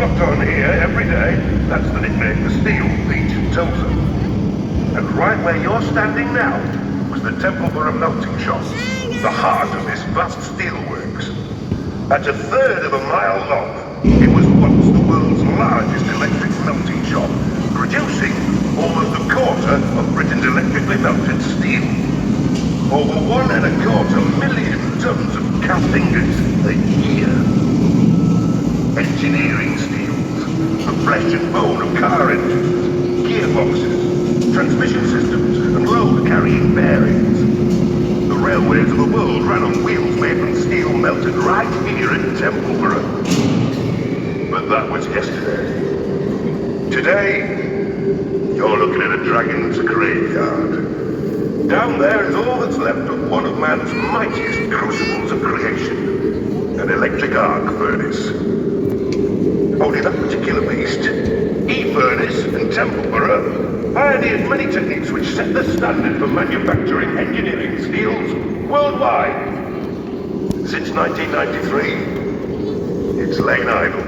got on here every day. That's the nickname the steel Pete tells them. And right where you're standing now was the Temple for a melting shop, the heart of this vast steelworks. At a third of a mile long, it was once the world's largest electric melting shop, producing almost a quarter of Britain's electrically melted steel. Over 1.25 million tons of cast ingots a year. Engineering steels, the flesh and bone of car engines, gearboxes, transmission systems, and road-carrying bearings. The railways of the world ran on wheels made from steel melted right here in Templeborough. But that was yesterday. Today, you're looking at a dragon's graveyard. Down there is all that's left of one of man's mightiest crucibles of creation, an electric arc furnace. Only that particular beast, E-furnace in Templeborough, pioneered many techniques which set the standard for manufacturing engineering steels worldwide. Since 1993, it's lain idle.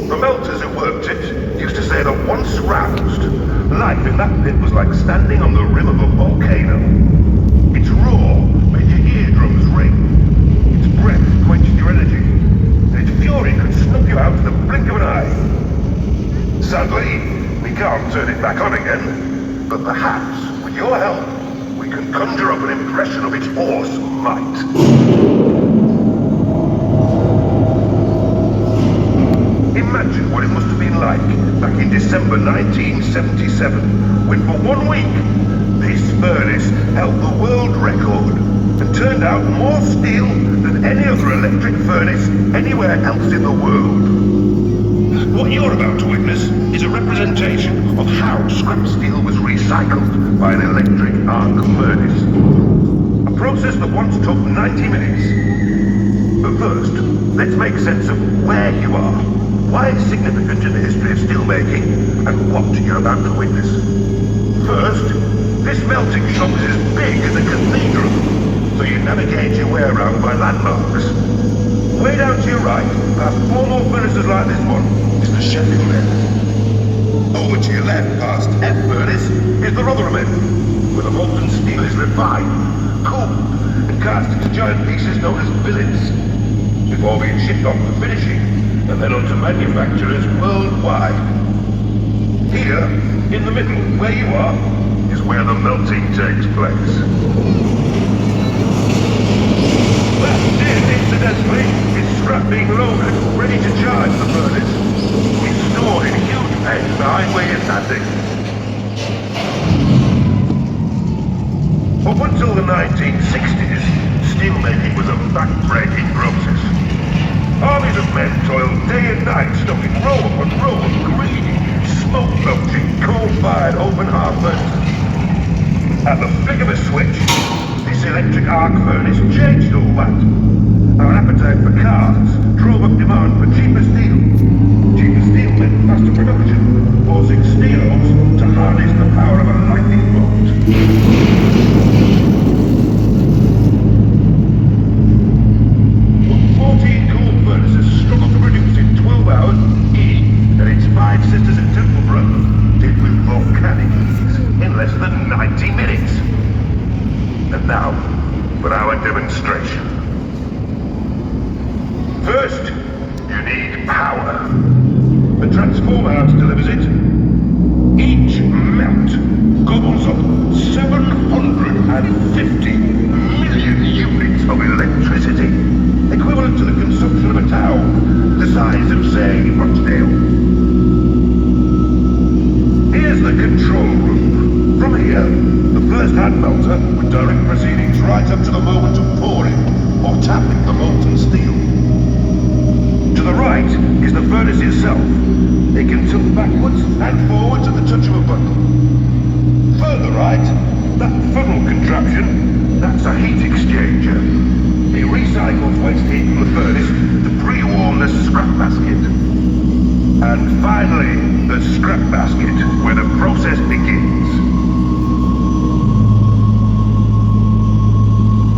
The melters who worked it used to say that once roused, life in that pit was like standing on the rim of a volcano. Its roar made your eardrums ring. Its breath quenched your energy. And its fury could snuff you out in the blink of an eye. Sadly, we can't turn it back on again. But perhaps, with your help, we can conjure up an impression of its awesome might. Imagine what it must have been like back in December 1977, when for 1 week, this furnace held the world record and turned out more steel than any other electric furnace anywhere else in the world. What you're about to witness is a representation of how scrap steel was recycled by an electric arc furnace. A process that once took 90 minutes. But first, let's make sense of where you are. Why it's significant in the history of steelmaking, and what you're about to witness. First, this melting shop is as big as a cathedral, so you navigate your way around by landmarks. Way down to your right, past 4 more furnaces like this one, is the Sheffield end. Over to your left, past F furnace, is the Rotherham end, where the molten steel is refined, cooled, and cast into giant pieces known as billets, before being shipped on for finishing, and then onto manufacturers worldwide. Here, in the middle, where you are, is where the melting takes place. That tin, incidentally, is scrap being loaded, ready to charge the furnace. It's stored in huge pens behind where you're standing. Up until the 1960s, steelmaking was a back-breaking process. Armies of men toiled day and night, stocking row upon row of greedy, smoke-belching, coal-fired open hearth furnaces. At the flick of a switch, this electric arc furnace changed all that. Our appetite for cars drove up demand for cheaper steel. Cheaper steel meant faster production, forcing steelos to harness the power of a lightning bolt. 14 coal furnaces struggled to produce in 12 hours, E and its 5 sisters in Templeborough did with volcanic ease in less than 90 minutes. And now, for our demonstration. First, you need power. The transformer house delivers it. Each melt gobbles up 750 million units of electricity, equivalent to the consumption of a town the size of, say, Rochdale. Here's the control room. From here, the first hand melter with direct proceedings right up to the moment of pouring or tapping the molten steel. To the right is the furnace itself. It can tilt backwards and forwards at the touch of a button. Further right, that funnel contraption, that's a heat exchanger. It recycles waste heat from the furnace to pre-warm the scrap basket. And finally, the scrap basket, where the process begins.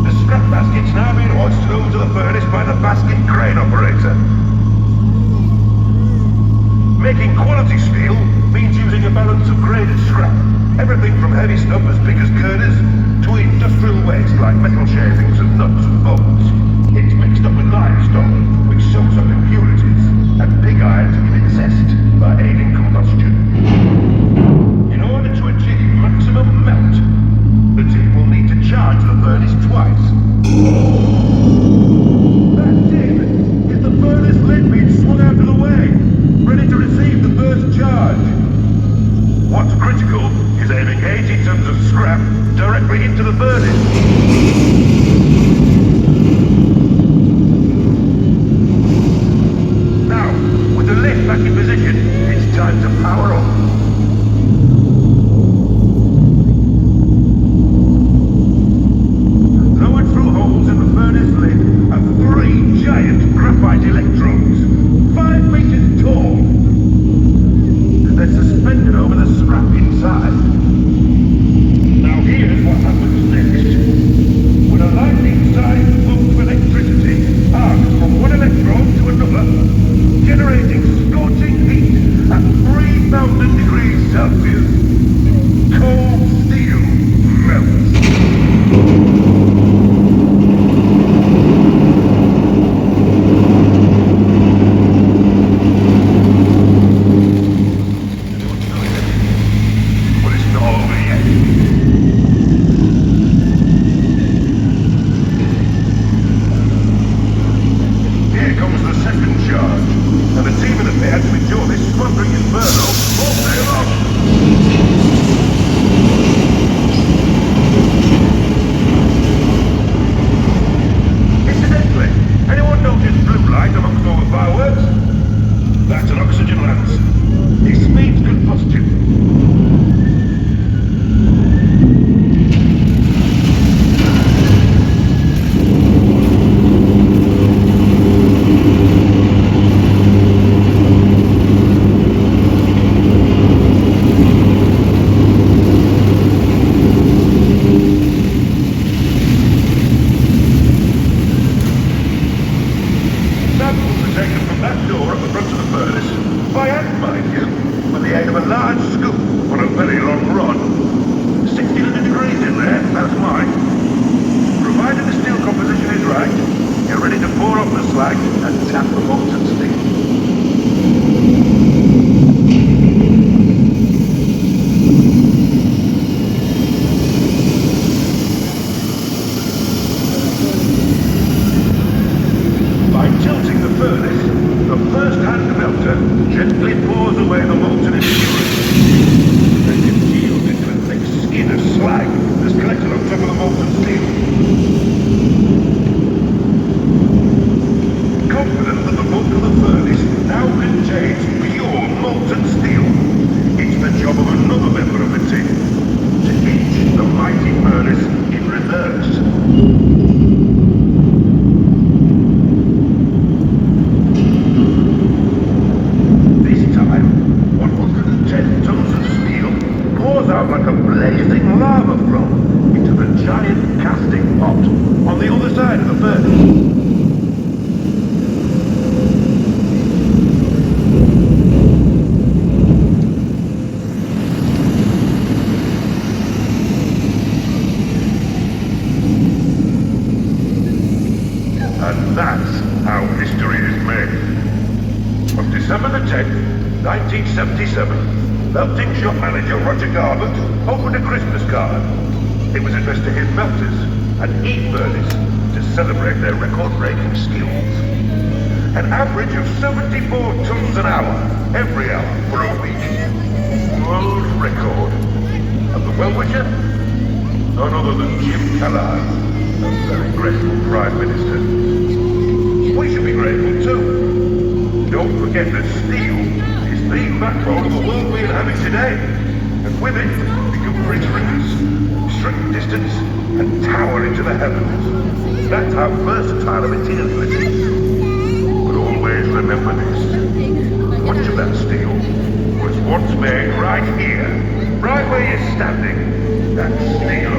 The scrap basket's now being hoisted over to the furnace by the basket crane operator. up as big as girders to industrial waste like metal shavings and nuts and bolts. It's mixed up with limestone, which soaks up impurities, and pig iron to give it zest by aiding combustion. In order to achieve maximum melt, the team will need to charge the furnace twice. That's it! Is the furnace lid being swung out of the way, ready to receive the first charge? What's critical is aiming 80 tons of scrap directly into the furnace. Now, with the lift back in position, it's time to power up. Lowered through holes in the furnace lid are 3 giant graphite electrodes, 5 meters tall. They're suspended over the scrap inside. Now here's what happens next. When a lightning-sized bolt of electricity arcs from one electrode to another, generating scorching heat at 3,000 degrees Celsius, cold steel melts. December the 10th, 1977, melting shop manager Roger Garbutt opened a Christmas card. It was addressed to his melters and e-furnace to celebrate their record-breaking skills. An average of 74 tons an hour, every hour for a week. World record. And the well-wisher? None other than Jim Kellogg, a very grateful Prime Minister. We should be grateful too. Don't forget that steel is the backbone of the world we inhabit today. And with it, we can bridge rivers, shrink distance, and tower into the heavens. That's how versatile a material it is. But always remember this. Much of that steel was once made right here, right where you're standing. That's steel.